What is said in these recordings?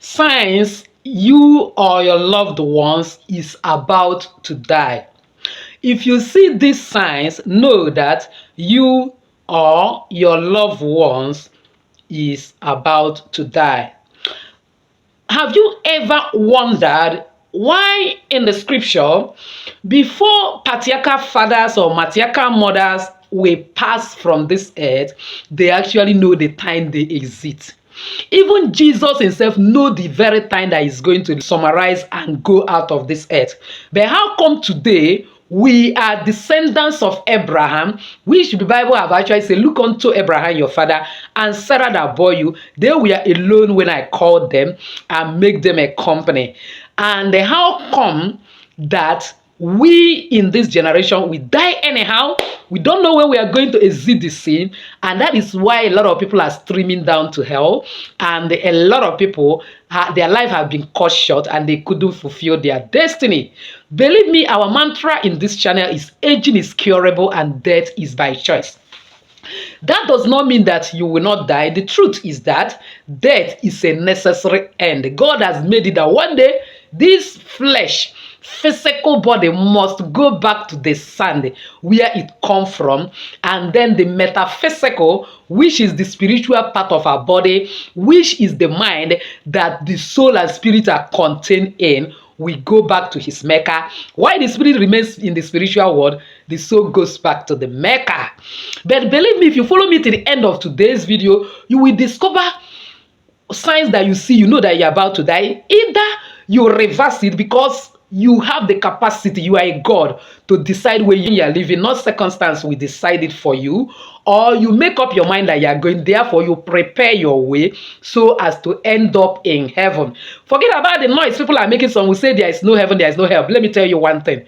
signs you or your loved ones is about to die. If you see these signs, know that you or your loved ones is about to die. Have you ever wondered why in the scripture, before patriarchal fathers or matriarchal mothers will pass from this earth, they actually know the time they exist? Even Jesus himself know the very time that he's going to summarize and go out of this earth. But how come today we are descendants of Abraham, which the Bible have actually said, look unto Abraham your father and Sarah that bore you. They were alone when I called them and make them a company. And how come that we in this generation, we die anyhow? We don't know when we are going to exit the scene, and that is why a lot of people are streaming down to hell, and a lot of people, their life have been cut short and they couldn't fulfill their destiny. Believe me, our mantra in this channel is aging is curable and death is by choice. That does not mean that you will not die. The truth is that death is a necessary end. God has made it that one day this flesh, physical body must go back to the sand where it come from, and then the metaphysical, which is the spiritual part of our body, which is the mind that the soul and spirit are contained in, we go back to his Mecca. While the spirit remains in the spiritual world, the soul goes back to the Mecca. But believe me, if you follow me to the end of today's video, you will discover signs that you see, you know that you're about to die. Either you reverse it because you have the capacity, you are a God, to decide where you are living, not circumstance will decide it for you, or you make up your mind that you are going, therefore you prepare your way so as to end up in heaven. Forget about the noise people are making. Some will say there is no heaven, there is no hell. Let me tell you one thing.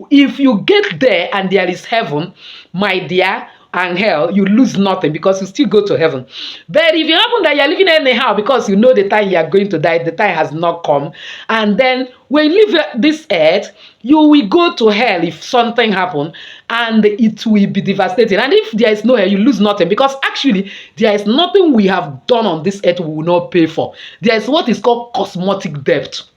If you get there and there is heaven, my dear, and hell, you lose nothing because you still go to heaven. But if you happen that you're living anyhow because you know the time you are going to die, the time has not come, and then when you leave this earth, you will go to hell if something happens, and it will be devastating. And if there is no hell, you lose nothing, because actually there is nothing we have done on this earth we will not pay for. There is what is called cosmotic depth.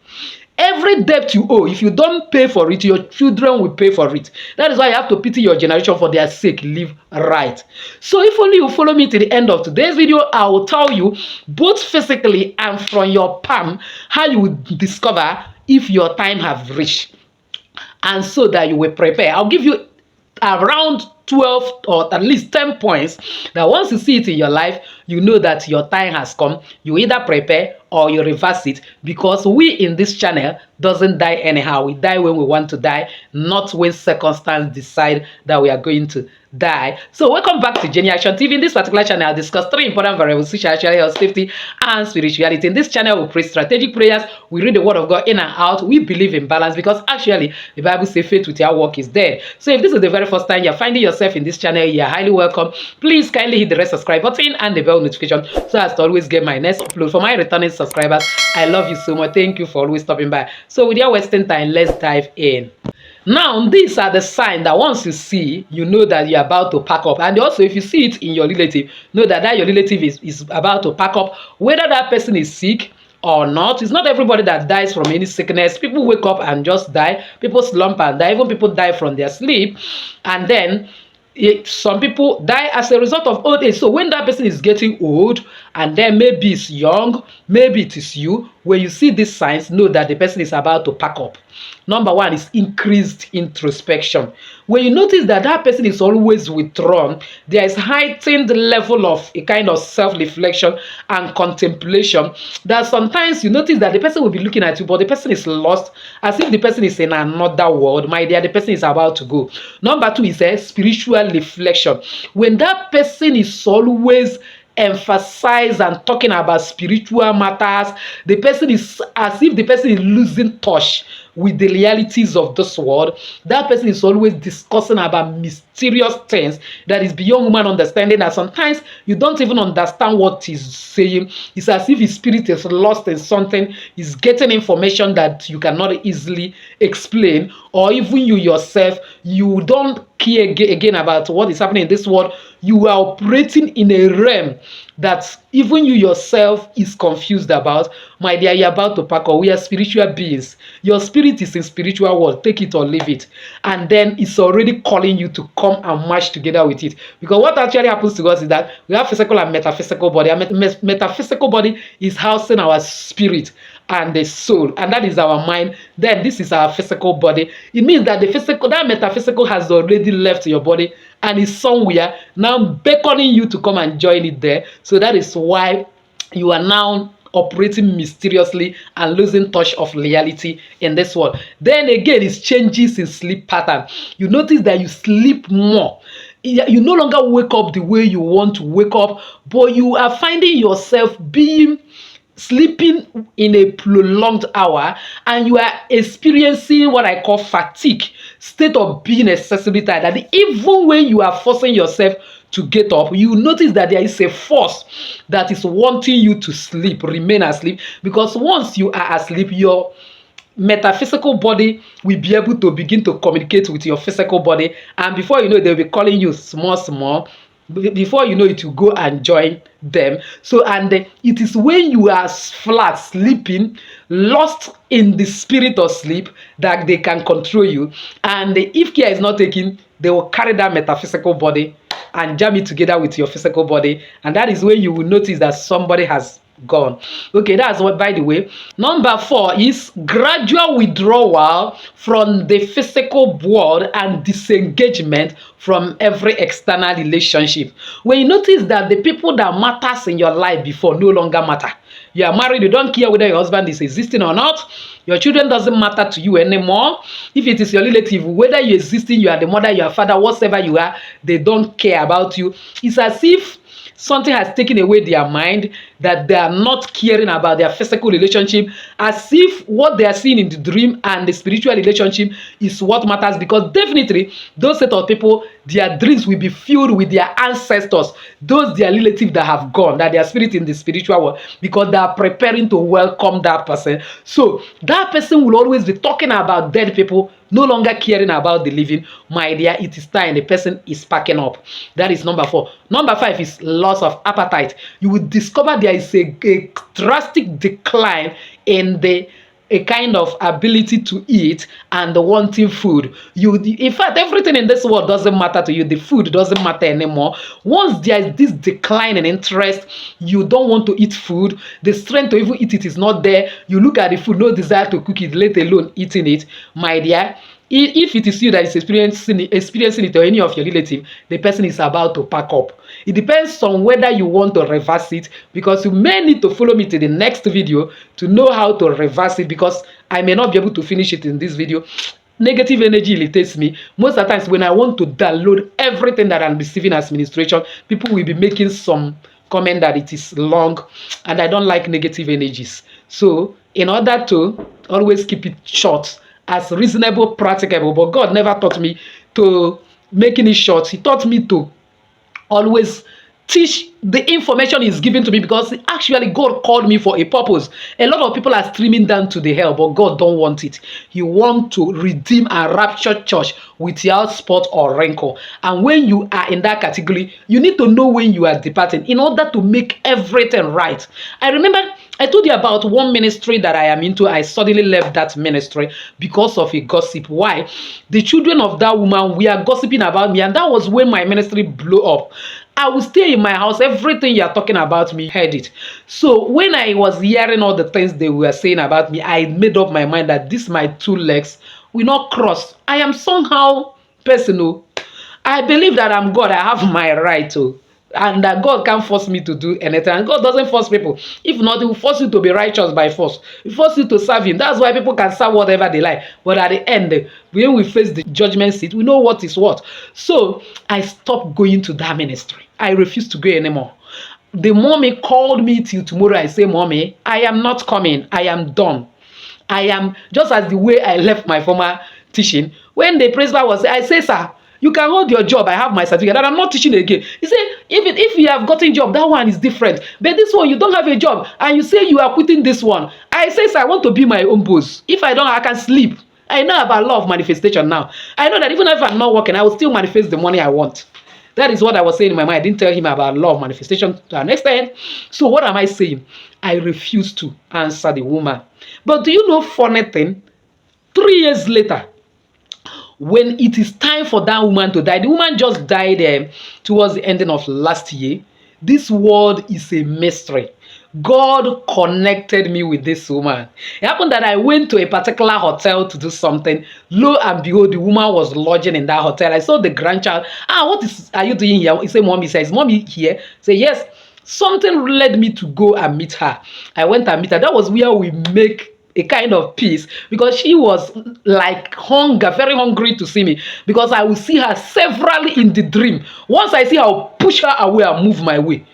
Every debt you owe, if you don't pay for it, your children will pay for it. That is why you have to pity your generation for their sake. Live right. So if only you follow me to the end of today's video, I will tell you both physically and from your palm how you will discover if your time have reached, and so that you will prepare. I'll give you around 12 or at least 10 points that once you see it in your life, you know that your time has come. You either prepare or you reverse it, because we in this channel doesn't die anyhow. We die when we want to die, not when circumstances decide that we are going to die. So welcome back to Jenny Action TV. In this particular channel, I'll discuss 3 important variables which are actually health, safety, and spirituality. In this channel, we pray strategic prayers, we read the word of God in and out, we believe in balance, because actually the Bible says faith without work is dead. So if this is the very first time you're finding yourself in this channel, you're highly welcome. Please kindly hit the red subscribe button and the bell notification so as to always get my next upload. For my returning subscribers, I love you so much. Thank you for always stopping by. So without wasting time, let's dive in. Now, these are the signs that once you see, you know that you're about to pack up. And also, if you see it in your relative, know that your relative is about to pack up. Whether that person is sick or not, it's not everybody that dies from any sickness. People wake up and just die. People slump and die. Even people die from their sleep. And then some people die as a result of old age. So when that person is getting old, and then maybe it's young, maybe it is you, when you see these signs, know that the person is about to pack up. Number one is increased introspection. When you notice that that person is always withdrawn, there is heightened level of a kind of self-reflection and contemplation, that sometimes you notice that the person will be looking at you, but the person is lost, as if the person is in another world. My dear, the person is about to go. Number two is a spiritual reflection. When that person is always emphasize and talking about spiritual matters, the person is as if the person is losing touch with the realities of this world. That person is always discussing about mysterious things that is beyond human understanding, that sometimes you don't even understand what he's saying. It's as if his spirit is lost in something. He's getting information that you cannot easily explain, or even you yourself, you don't care again about what is happening in this world, you are operating in a realm that even you yourself is confused about. My dear, you're about to pack up. We are spiritual beings. Your spirit is in spiritual world. Take it or leave it. And then it's already calling you to come and march together with it. Because what actually happens to us is that we have physical and metaphysical body. Our metaphysical body is housing our spirit and the soul, and that is our mind. Then this is our physical body. It means that the physical, that metaphysical has already left your body and is somewhere now beckoning you to come and join it there. So that is why you are now operating mysteriously and losing touch of reality in this world. Then again, it's changes in sleep pattern. You notice that you sleep more. You no longer wake up the way you want to wake up, but you are finding yourself sleeping in a prolonged hour, and you are experiencing what I call fatigue, state of being excessively tired. That even when you are forcing yourself to get up, you notice that there is a force that is wanting you to sleep, remain asleep, because once you are asleep, your metaphysical body will be able to begin to communicate with your physical body, and before you know, they'll be calling you small small. Before you know it, you go and join them. So, and it is when you are flat sleeping, lost in the spirit of sleep, that they can control you. And if care is not taken, they will carry that metaphysical body and jam it together with your physical body, and that is when you will notice that somebody has gone. Okay, that's what, by the way. Number 4 is gradual withdrawal from the physical world and disengagement from every external relationship. When you notice that the people that matters in your life before no longer matter. You are married, you don't care whether your husband is existing or not. Your children doesn't matter to you anymore. If it is your relative, whether you're existing, you are the mother, you are father, whatever you are, they don't care about you. It's as if something has taken away their mind, that they are not caring about their physical relationship, as if what they are seeing in the dream and the spiritual relationship is what matters. Because definitely those set of people, their dreams will be filled with their ancestors, those their relatives that have gone, that their spirit in the spiritual world, because they are preparing to welcome that person. So that person will always be talking about dead people, no longer caring about the living. My dear, it is time the person is packing up. That is number 4. Number 5 is loss of appetite. You will discover there is a drastic decline in a kind of ability to eat and the wanting food. In fact, everything in this world doesn't matter to you. The food doesn't matter anymore. Once there is this decline in interest, you don't want to eat food. The strength to even eat it is not there. You look at the food, no desire to cook it, let alone eating it. My dear, if it is you that is experiencing it, or any of your relative, the person is about to pack up. It depends on whether you want to reverse it, because you may need to follow me to the next video to know how to reverse it, because I may not be able to finish it in this video. Negative energy irritates me. Most of the times when I want to download everything that I'm receiving as ministration, people will be making some comment that it is long, and I don't like negative energies. So in order to always keep it short, as reasonable, practicable, but God never taught me to making it short. He taught me to always teach the information is given to me, because actually God called me for a purpose. A lot of people are streaming down to the hell, but God don't want it. He wants to redeem and rapture church without spot or wrinkle. And when you are in that category, you need to know when you are departing in order to make everything right. I remember I told you about one ministry that I am into. I suddenly left that ministry because of a gossip. Why? The children of that woman were gossiping about me, and that was when my ministry blew up. I would stay in my house. Everything you are talking about me, heard it. So when I was hearing all the things they were saying about me, I made up my mind that this my 2 legs will not cross. I am somehow personal. I believe that I'm God. I have my right to. And that God can't force me to do anything. And God doesn't force people. If not, He will force you to be righteous by force. He will force you to serve Him. That's why people can serve whatever they like. But at the end, when we face the judgment seat, we know what is what. So I stopped going to that ministry. I refused to go anymore. The mommy called me till tomorrow. I say, Mommy, I am not coming. I am done. I am just as the way I left my former teaching. When the principal was, I say, sir, you can hold your job. I have my certificate and I'm not teaching again. He said, even if you have gotten a job, that one is different. But this one, you don't have a job and you say you are quitting this one. I say, sir, I want to be my own boss. If I don't, I can sleep. I know about law of manifestation now. I know that even if I'm not working, I will still manifest the money I want. That is what I was saying in my mind. I didn't tell him about law of manifestation to an extent. So what am I saying? I refuse to answer the woman. But do you know funny thing? 3 years later, when it is time for that woman to die, the woman just died towards the ending of last year. This world is a mystery. God connected me with this woman. It happened that I went to a particular hotel to do something. Lo and behold, the woman was lodging in that hotel. I saw the grandchild. Are you doing here? He said, Mommy. Says, Mommy here? Say, yes. Something led me to go and meet her. I went and meet her. That was where we make a kind of peace, because she was like very hungry to see me, because I will see her severally in the dream. Once I see her, I'll push her away and move my way.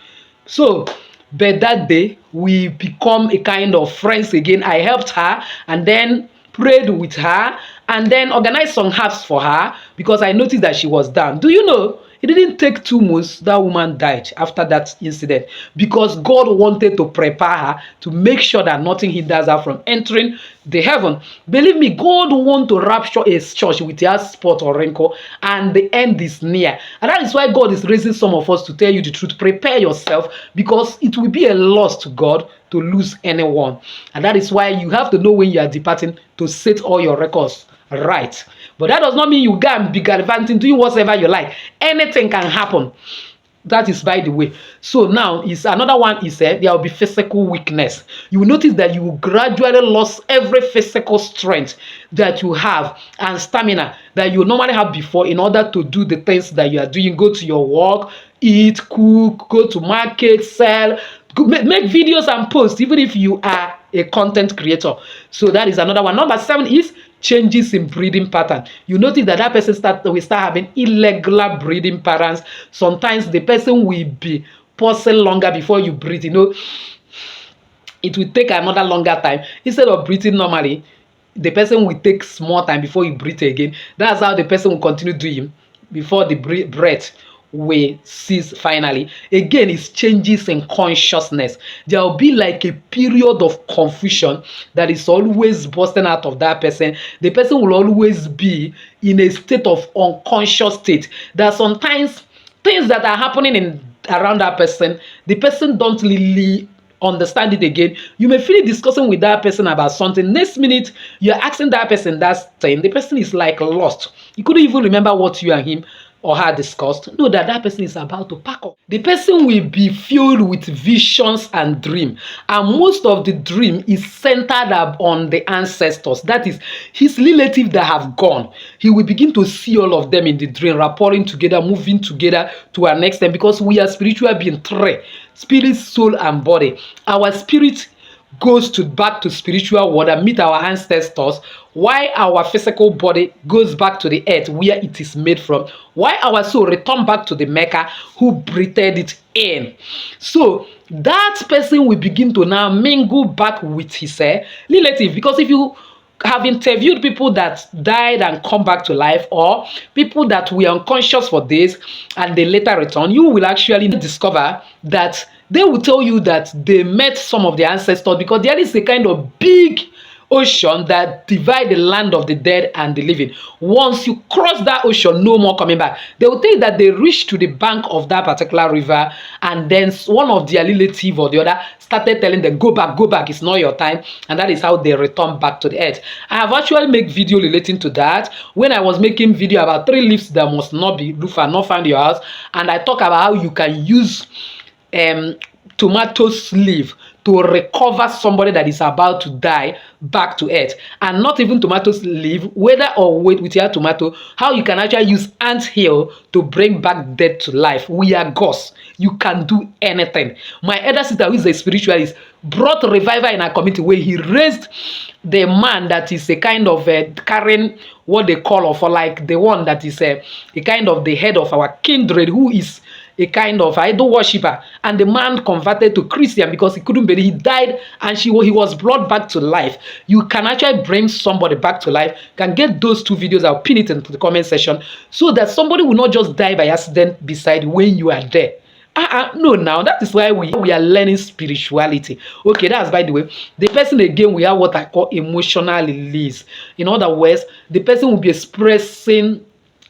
So, but that day we become a kind of friends again. I helped her and then prayed with her and then organized some herbs for her, because I noticed that she was down. Do you know? It didn't take 2 months, that woman died after that incident, because God wanted to prepare her to make sure that nothing hinders her from entering the heaven. Believe me, God wants to rapture a church with her spot or wrinkle, and the end is near. And that is why God is raising some of us to tell you the truth. Prepare yourself, because it will be a loss to God to lose anyone. And that is why you have to know when you are departing to set all your records right. But that does not mean you go and be gallivanting, doing whatever you like. Anything can happen. That is by the way. So now is another one is there will be physical weakness. You will notice that you will gradually lose every physical strength that you have and stamina that you normally have before, in order to do the things that you are doing. Go to your work, eat, cook, go to market, sell, make videos and post, even if you are a content creator. So that is another one. Number 7 is changes in breathing pattern. You notice that that person will start having irregular breathing patterns. Sometimes the person will be pausing longer before you breathe. You know, it will take another longer time. Instead of breathing normally, the person will take small time before you breathe again. That's how the person will continue doing before the breath will cease finally. Again, it's changes in consciousness. There will be like a period of confusion that is always bursting out of that person. The person will always be in a state of unconscious state. There are sometimes things that are happening around that person, the person don't really understand it again. You may feel discussing with that person about something. Next minute, you're asking that person that thing. The person is like lost. You couldn't even remember what you and him or her discussed. Know that that person is about to pack up. The person will be filled with visions and dream, and most of the dream is centered on the ancestors. That is his relatives that have gone. He will begin to see all of them in the dream, rapporting together, moving together to our next time, because we are spiritual beings, 3: spirit, soul, and body. Our spirit goes back to spiritual world and meet our ancestors, while our physical body goes back to the earth where it is made from, while our soul return back to the maker who breathed it in. So that person will begin to now mingle back with his relative, because if you have interviewed people that died and come back to life, or people that were unconscious for days and they later return, you will actually discover that they will tell you that they met some of their ancestors, because there is a kind of big ocean that divide the land of the dead and the living. Once you cross that ocean, no more coming back. They will tell you that they reached to the bank of that particular river, and then one of their relative or the other started telling them, go back, it's not your time. And that is how they return back to the earth. I have actually made video relating to that when I was making video about 3 leaves that must not be looked for, not found in your house. And I talk about how you can use tomato leaf to recover somebody that is about to die back to earth. And not even tomato leaf, whether or with your tomato, how you can actually use ant hill to bring back dead to life. We are gods. You can do anything. My elder sister, who is a spiritualist, brought revival in our community where he raised the man that is a kind of carrying what they call, or for like the one that is a kind of the head of our kindred, who is a kind of idol worshiper, and the man converted to Christian because he couldn't believe. He died, and he was brought back to life. You can actually bring somebody back to life. You can get those 2 videos. I'll pin it into the comment section, so that somebody will not just die by accident beside when you are there. No, now that is why we are learning spirituality. Okay, that's by the way. The person again, we have what I call emotional release. In other words, the person will be expressing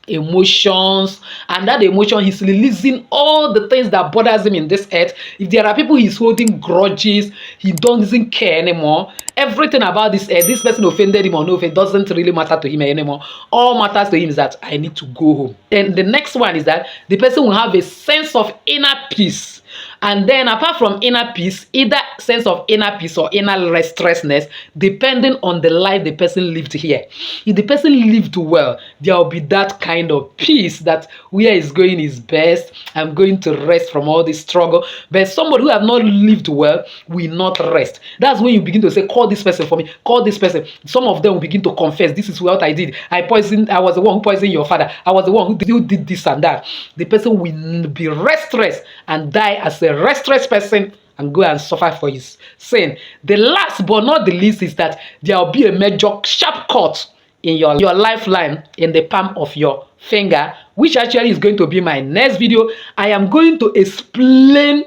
emotions, and that emotion he's releasing all the things that bothers him in this earth. If there are people he's holding grudges, he doesn't care anymore. Everything about this earth, this person offended him or no, it doesn't really matter to him anymore. All matters to him is that I need to go home. Then the next one is that the person will have a sense of inner peace. And then apart from inner peace, either sense of inner peace or inner restlessness, depending on the life the person lived here. If the person lived well, there will be that kind of peace that where he's going is best. I'm going to rest from all this struggle. But somebody who have not lived well will not rest. That's when you begin to say, call this person for me, call this person. Some of them will begin to confess, this is what I did. I was the one who poisoned your father. I was the one who did this and that. The person will be restless and die as a restless person and go and suffer for his sin. The last but not the least is that there will be a major sharp cut in your lifeline in the palm of your finger, which actually is going to be my next video. I am going to explain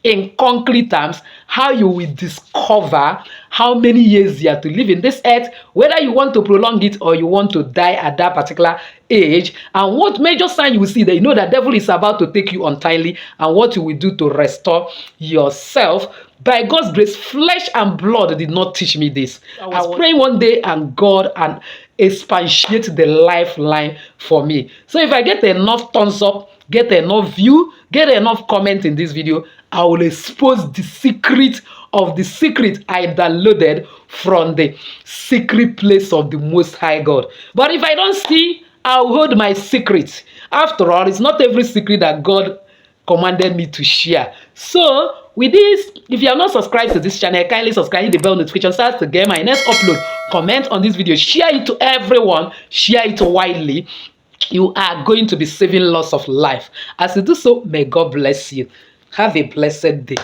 in concrete terms how you will discover how many years you have to live in this earth, whether you want to prolong it or you want to die at that particular age, and what major sign you will see that you know that devil is about to take you untimely, and what you will do to restore yourself. By God's grace, flesh and blood did not teach me this. I was praying one day and God and expatiate the lifeline for me. So if I get enough thumbs up, get enough view, get enough comment in this video, I will expose the secret of the secret I downloaded from the secret place of the Most High God. But if I don't see, I'll hold my secret. After all, it's not every secret that God commanded me to share. So with this, if you are not subscribed to this channel, kindly subscribe, hit the bell notification so as to get my next upload. Comment on this video, share it to everyone, share it widely. You are going to be saving lots of life. As you do so, may God bless you. Have a blessed day.